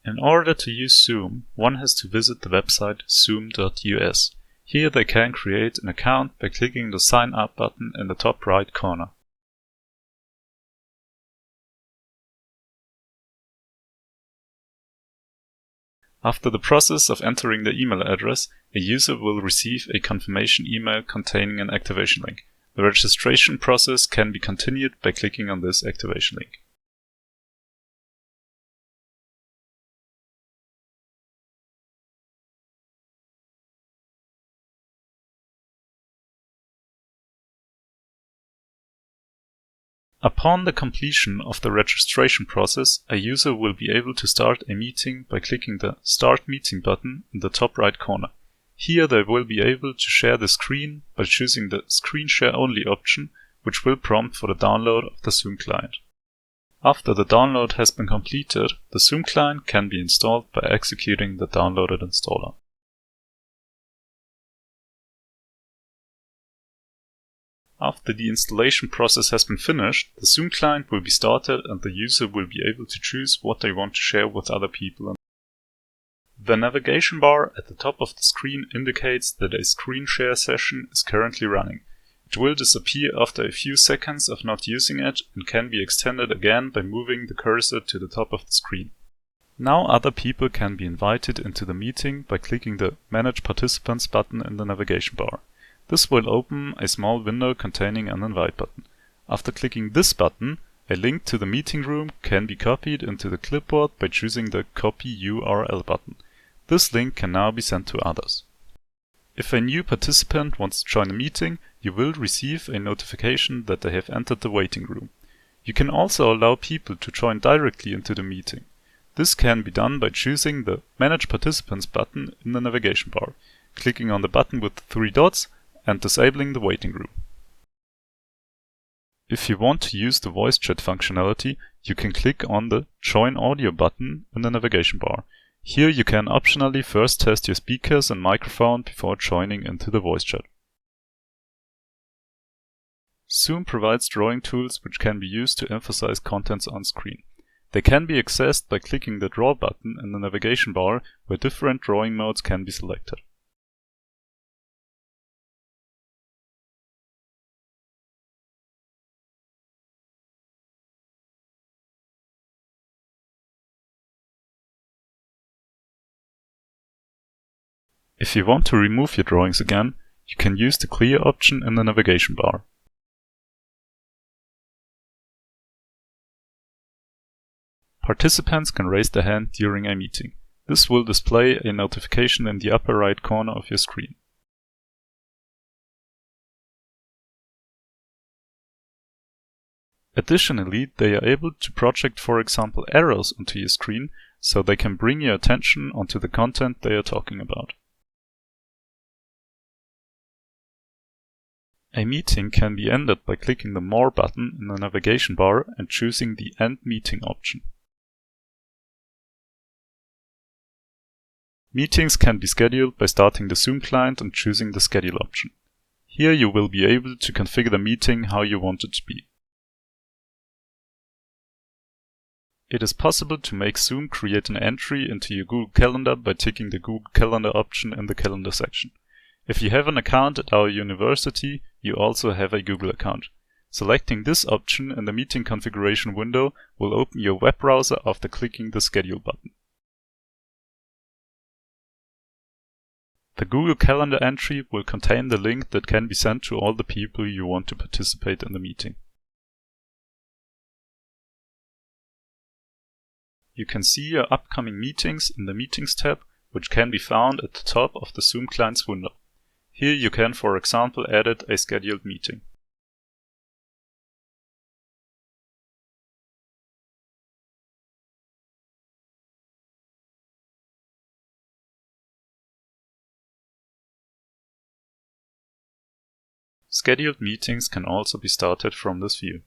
In order to use Zoom, one has to visit the website zoom.us. Here they can create an account by clicking the Sign Up button in the top right corner. After the process of entering the email address, a user will receive a confirmation email containing an activation link. The registration process can be continued by clicking on this activation link. Upon the completion of the registration process, a user will be able to start a meeting by clicking the Start Meeting button in the top right corner. Here they will be able to share the screen by choosing the Screen Share Only option, which will prompt for the download of the Zoom client. After the download has been completed, the Zoom client can be installed by executing the downloaded installer. After the installation process has been finished, the Zoom client will be started and the user will be able to choose what they want to share with other people. The navigation bar at the top of the screen indicates that a screen share session is currently running. It will disappear after a few seconds of not using it and can be extended again by moving the cursor to the top of the screen. Now other people can be invited into the meeting by clicking the Manage Participants button in the navigation bar. This will open a small window containing an invite button. After clicking this button, a link to the meeting room can be copied into the clipboard by choosing the Copy URL button. This link can now be sent to others. If a new participant wants to join a meeting, you will receive a notification that they have entered the waiting room. You can also allow people to join directly into the meeting. This can be done by choosing the Manage Participants button in the navigation bar, clicking on the button with the 3 dots, and disabling the waiting room. If you want to use the voice chat functionality, you can click on the Join Audio button in the navigation bar. Here you can optionally first test your speakers and microphone before joining into the voice chat. Zoom provides drawing tools which can be used to emphasize contents on screen. They can be accessed by clicking the Draw button in the navigation bar, where different drawing modes can be selected. If you want to remove your drawings again, you can use the Clear option in the navigation bar. Participants can raise their hand during a meeting. This will display a notification in the upper right corner of your screen. Additionally, they are able to project, for example, arrows onto your screen so they can bring your attention onto the content they are talking about. A meeting can be ended by clicking the More button in the navigation bar and choosing the End Meeting option. Meetings can be scheduled by starting the Zoom client and choosing the Schedule option. Here you will be able to configure the meeting how you want it to be. It is possible to make Zoom create an entry into your Google Calendar by ticking the Google Calendar option in the Calendar section. If you have an account at our university, you also have a Google account. Selecting this option in the meeting configuration window will open your web browser after clicking the Schedule button. The Google Calendar entry will contain the link that can be sent to all the people you want to participate in the meeting. You can see your upcoming meetings in the Meetings tab, which can be found at the top of the Zoom client's window. Here you can, for example, edit a scheduled meeting. Scheduled meetings can also be started from this view.